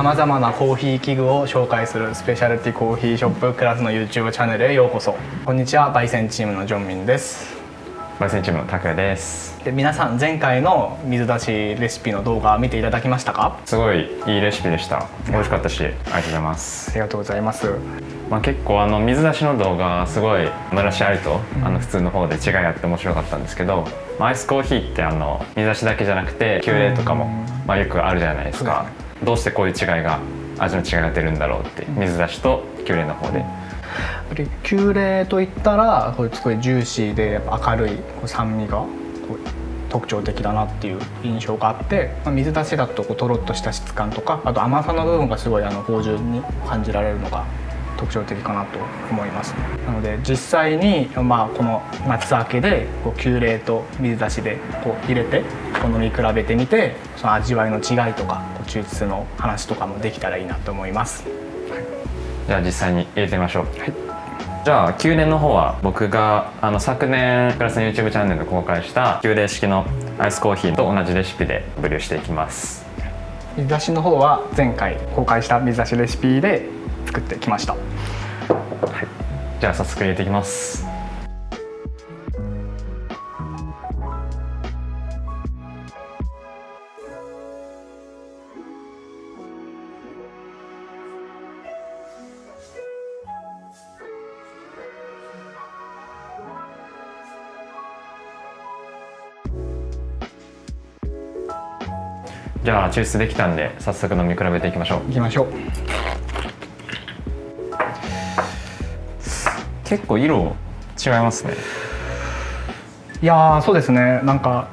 さまざまなコーヒー器具を紹介するスペシャルティコーヒーショップクラスの YouTube チャンネルへようこそ。こんにちは、焙煎チームのジョンミンです。焙煎チームの拓也です。で、皆さん前回の水出しレシピの動画見ていただきましたか？すごいいいレシピでした。美味しかったし、ありがとうございます。ありがとうございます。結構水出しの動画すごい蒸らしありと、普通の方で違いあって面白かったんですけど、アイスコーヒーって水出しだけじゃなくて急冷とかも、よくあるじゃないですか。どうしてこういう違いが味の違いが出るんだろうって、水出しと急冷の方で。急冷といったらこれすごいジューシーでやっぱ明るい酸味が特徴的だなっていう印象があって、水出しだととろっとした質感とか、あと甘さの部分がすごい芳醇に感じられるのが特徴的かなと思います。なので実際に、この夏明けで急冷と水出しで入れて飲み比べてみて、その味わいの違いとか抽出の話とかもできたらいいなと思います。じゃあ実際に入れてみましょう。じゃあ急冷の方は僕が昨年クラスの YouTube チャンネルで公開した急冷式のアイスコーヒーと同じレシピでブリューしていきます。水出しの方は前回公開した水出しレシピで作ってきました。じゃあ早速入れていきます。じゃあ抽出できたんで早速飲み比べていきましょう。いきましょう。結構色違いますね。いやー、そうですね。なんか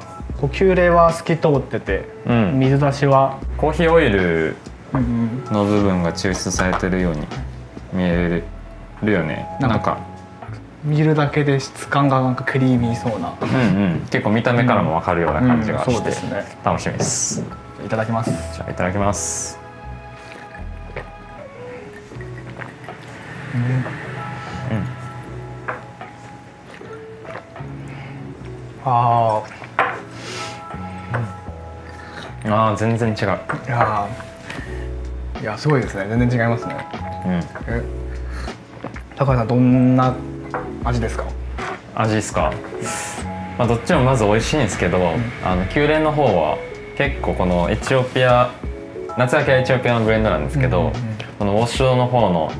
急冷は透き通ってて、水出しはコーヒーオイルの部分が抽出されてるように見えるよね。なんか見るだけで質感がなんかクリーミーそうな、結構見た目からも分かるような感じがして、楽しみです。いただきます。じゃあいただきます。全然違う。いやすごいですね。全然違いますね。高橋さん、どんな味ですか？味ですか？どっちもまず美味しいんですけど、急冷の方は結構このエチオピア、夏明けはエチオピアのブレンドなんですけど、このウォッシュドの方の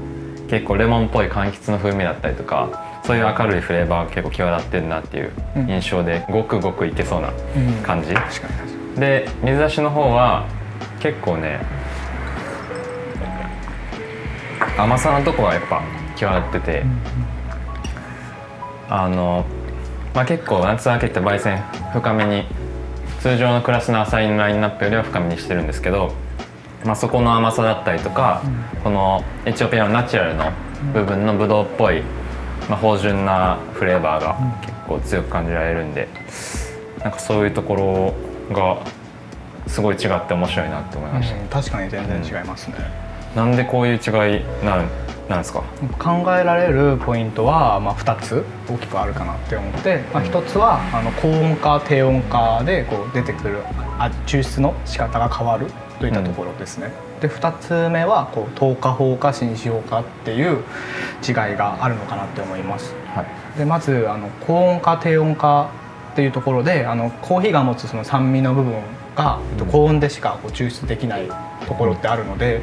結構レモンっぽい柑橘の風味だったりとか、そういう明るいフレーバーが結構際立ってるなっていう印象で、ごくごくいけそうな感じ、で水出しの方は結構ね、甘さのとこはやっぱ際立ってて、結構夏明けって焙煎深めに、通常のクラスの浅いラインナップよりは深めにしてるんですけど、そこの甘さだったりとか、このエチオピアのナチュラルの部分のブドウっぽい、芳醇なフレーバーが結構強く感じられるんで、なんかそういうところがすごい違って面白いなって思いました。確かに全然違いますね。なんでこういう違いなんですか？考えられるポイントは2つ大きくあるかなって思って、1つは高温化低温化で出てくる抽出の仕方が変わるといったところですね。で2つ目は糖化法か浸子法かっていう違いがあるのかなって思います。でまず高温化低温化っていうところで、コーヒーが持つその酸味の部分が高温でしか抽出できないところってあるので、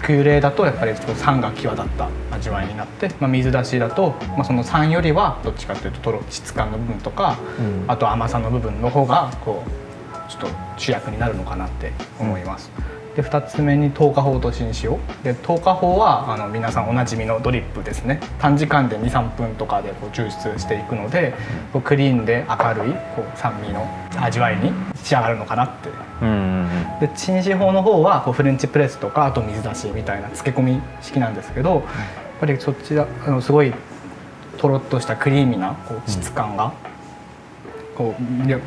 急冷だとやっぱり酸が際立った味わいになって、水出しだと、その酸よりはどっちかというと質感の部分とか、あと甘さの部分の方がちょっと主役になるのかなって思います。で2つ目に糖化法と浸子法で、糖化法は皆さんおなじみのドリップですね。短時間で 2,3 分とかで抽出していくので、クリーンで明るい酸味の味わいに仕上がるのかなって。で浸子法の方はフレンチプレスとか、あと水出しみたいな漬け込み式なんですけど、やっぱりそっちだすごいとろっとしたクリーミーな質感が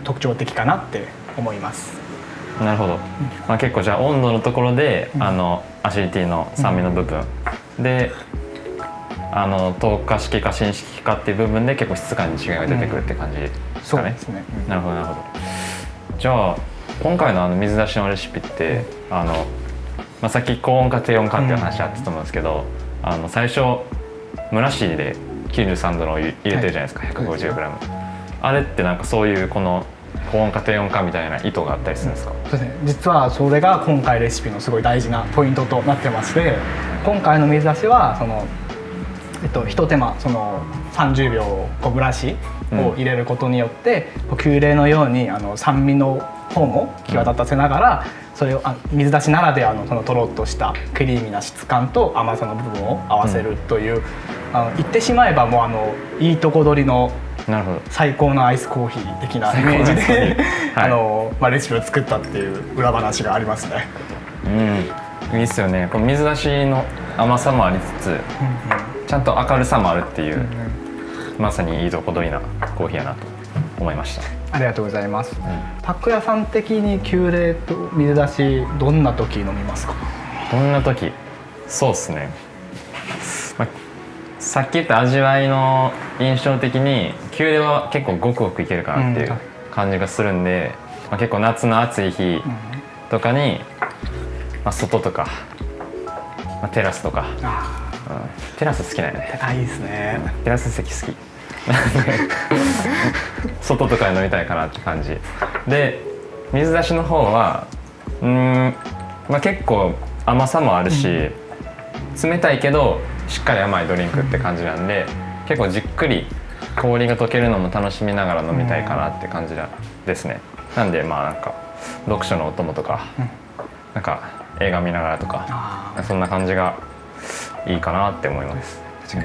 特徴的かなって思います。なるほど。結構じゃあ温度のところで、アシリティの酸味の部分で、糖化式か浸式かっていう部分で結構質感に違いが出てくるって感じですかね。そうですね。なるほどなるほど。じゃあ今回の水出しのレシピってさっき高温か低温かっていう話あったと思うんですけど、最初蒸らしで93度のお湯入れてるじゃないですか、150g。あれってなんかそういうこの高温か低温かみたいな意図があったりするんですか？そうですね、実はそれが今回レシピのすごい大事なポイントとなってまして、今回の水出しはその、一手間その30秒昆布だしを入れることによって、急冷のように酸味の方も際立たせながら、それを水出しならではのそのとろっとしたクリーミーな質感と甘さの部分を合わせるという、言ってしまえばもういいとこ取りの最高のアイスコーヒー的なイメージでレシピを作ったっていう裏話がありますね。いいですよね。この水出しの甘さもありつつ、ちゃんと明るさもあるっていう、まさにいいとこ取りなコーヒーやなと思いました。ありがとうございます。拓也さん的に急冷と水出しどんな時飲みますか？どんな時？そうですね、さっき言った味わいの印象的に急冷は結構ごくごくいけるかなっていう感じがするんで、結構夏の暑い日とかに、外とか、テラスとか、テラス好きなんよね。いいですね。テラス席好き外とかで飲みたいかなって感じで、水出しの方は結構甘さもあるし、冷たいけどしっかり甘いドリンクって感じなんで、結構じっくり氷が溶けるのも楽しみながら飲みたいかなって感じですね。なんでなんか読書のお供とか、なんか映画見ながらとか、そんな感じがいいかなって思います。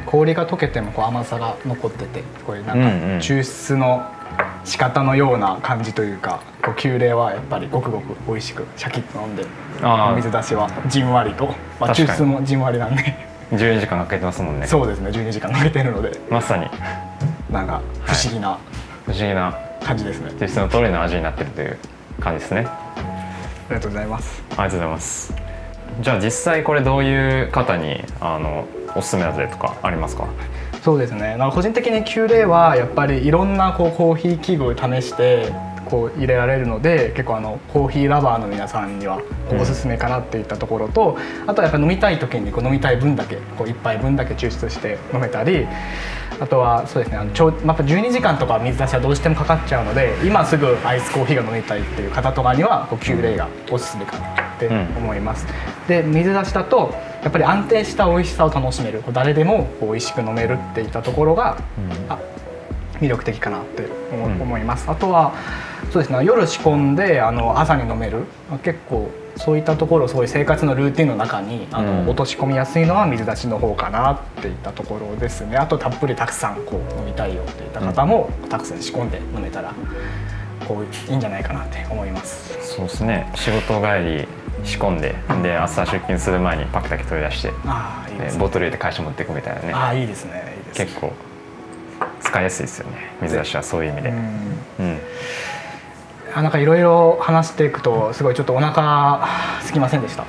氷が溶けても甘さが残ってて、こういうなんか抽出の仕方のような感じというか、急冷はやっぱりごくごく美味しくシャキッと飲んで、水出しはじんわりと、抽出もじんわりなんで12時間かけてますもんね。そうですね、12時間かけてるので、まさになんか不思議な感じですね。抽出の通りの味になってるという感じですね。ありがとうございます。ありがとうございます。じゃあ実際これどういう方におすすめだぜとかありますか？そうですね、個人的に急冷はやっぱりいろんなコーヒー器具を試して入れられるので、結構コーヒーラバーの皆さんにはおすすめかなっていったところと、あとはやっぱ飲みたい時に飲みたい分だけ1杯分だけ抽出して飲めたり、あとはそうですね、やっぱ12時間とか水出しはどうしてもかかっちゃうので、今すぐアイスコーヒーが飲みたいっていう方とかには急冷がおすすめかなって思います。で水出しだとやっぱり安定した美味しさを楽しめる、誰でも美味しく飲めるっていったところが、魅力的かなって思います。あとはそうですね、夜仕込んで朝に飲める、結構そういったところ、そういう生活のルーティンの中に落とし込みやすいのは水出しの方かなっていったところですね。あとたっぷりたくさん飲みたいよっていった方も、たくさん仕込んで飲めたらいいんじゃないかなって思います。そうですね、仕事帰り仕込んで、で朝出勤する前にパックだけ取り出して、いいですね、ボトル入れて会社持っていくみたいなね。いいですね、いいですね。結構使いやすいですよね、水出しはそういう意味で。なんかいろいろ話していくとすごいちょっとお腹空きませんでした？い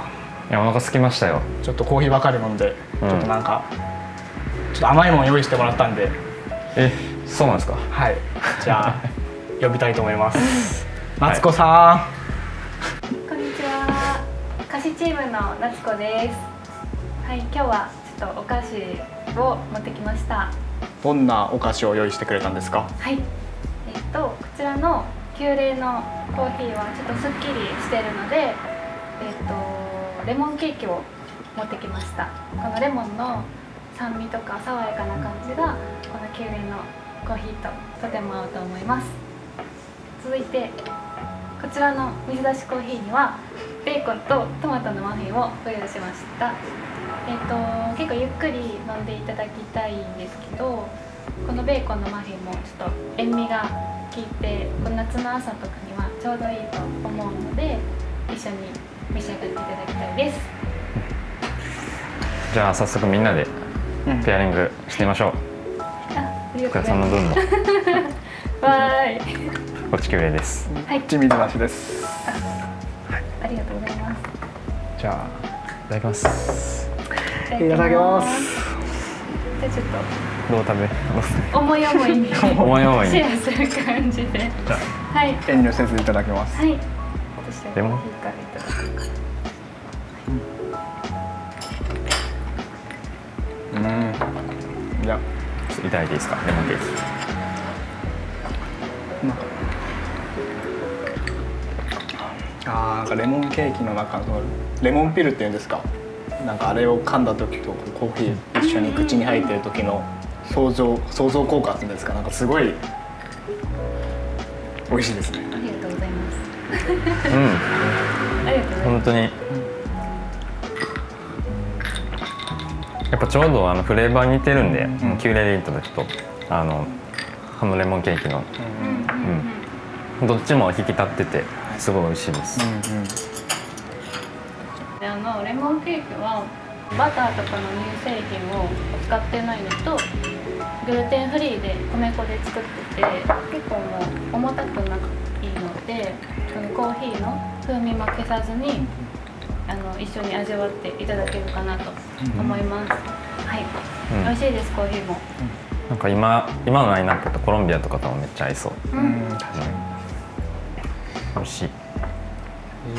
や、お腹空きましたよ。ちょっとコーヒーばかり飲んで、ちょっとなんかちょっと甘いもの用意してもらったんで。そうなんですか？はい、じゃあ呼びたいと思います。夏子さん、こんにちは。菓子チームの夏子です。はい、今日はちょっとお菓子を持ってきました。どんなお菓子を用意してくれたんですか？はい、こちらの急冷のコーヒーはちょっとすっきりしているので、レモンケーキを持ってきました。このレモンの酸味とか爽やかな感じがこの急冷のコーヒーととても合うと思います。続いてこちらの水出しコーヒーにはベーコンとトマトのマフィンをご用意しました。結構ゆっくり飲んでいただきたいんですけど、このベーコンのマフィンもちょっと塩味が効いて、この夏の朝とかにはちょうどいいと思うので、一緒に召し上がっていただきたいです。じゃあ早速みんなでペアリングしてみましょう。福田さんの分もわーい。こっち急冷です。はい、水出しです。ありがとうございます。じゃあいただきます。いただきます。じゃあちょっどう食べ？と思い思いにシ思い思いにェアする感じで。はい。遠慮せずいただきます。はい。私はレモンコーヒーからいただこうかな。いやちょっといただいていいですか、レモンケーキ。なんかレモンケーキの中のレモンピルっていうんですか、なんかあれを噛んだ時とコーヒー一緒に口に入ってる時の相乗効果っていうんですか、なんかすごい美味しいですね。ありがとうございます。うん、ありがとうございます。本当に。やっぱちょうどフレーバー似てるんで、キューレで行った時とこのレモンケーキの、どっちも引き立っててすごい美味しいです。でレモンケーキはバターとかの乳製品を使ってないのとグルテンフリーで米粉で作ってて、結構もう重たくなくいいので、そのコーヒーの風味も消さずに一緒に味わっていただけるかなと思います。はい、美味しいです。コーヒーもなんか今のラインナップとコロンビアとかともめっちゃ合いそう。確かに美味しい。エイ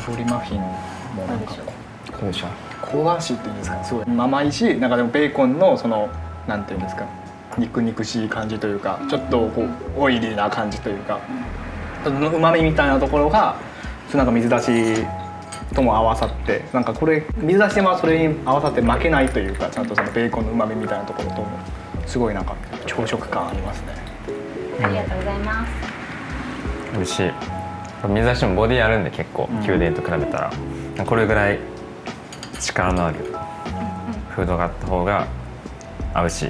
ボリマフィンもなんかどうでしょう。香ばしいっていうんですか、すごい甘いし、なんかでもベーコンのそのなんていうんですか、肉々しい感じというか、ちょっとこうオイリーな感じというか、その旨味みたいなところがなんか水出しとも合わさって、なんかこれ水出しはそれに合わさって負けないというか、ちゃんとそのベーコンの旨味みたいなところともすごいなんか朝食感ありますね。ありがとうございます。美味しい。水出しもボディあるんで結構宮殿と比べたら、これぐらい力のあるフードがあった方が合うし、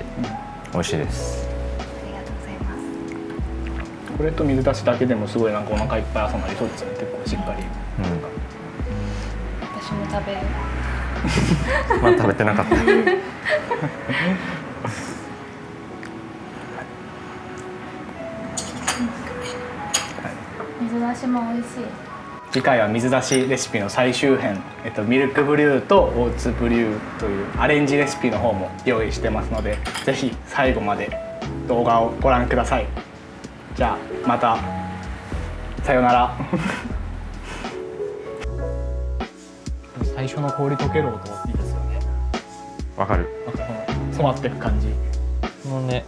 美味しいです。ありがとうございます。これと水出しだけでもすごいなんかお腹いっぱい朝なりそうですね。結構しっかり。私も食べる。まだ食べてなかった。水出しも美味しい。次回は水出しレシピの最終編、ミルクブリューとオーツブリューというアレンジレシピの方も用意してますので、ぜひ最後まで動画をご覧ください。じゃあまたさようなら。最初の氷溶ける音いいですよね。わかる。なんかこの染まっていく感じ。このね、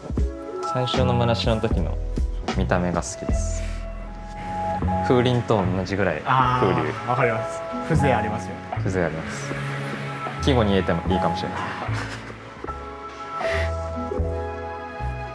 最初の蒸らしの時の見た目が好きです。風鈴と同じぐらい風流。わかります。風情ありますよね。風情あります。季語に入れてもいいかもしれない。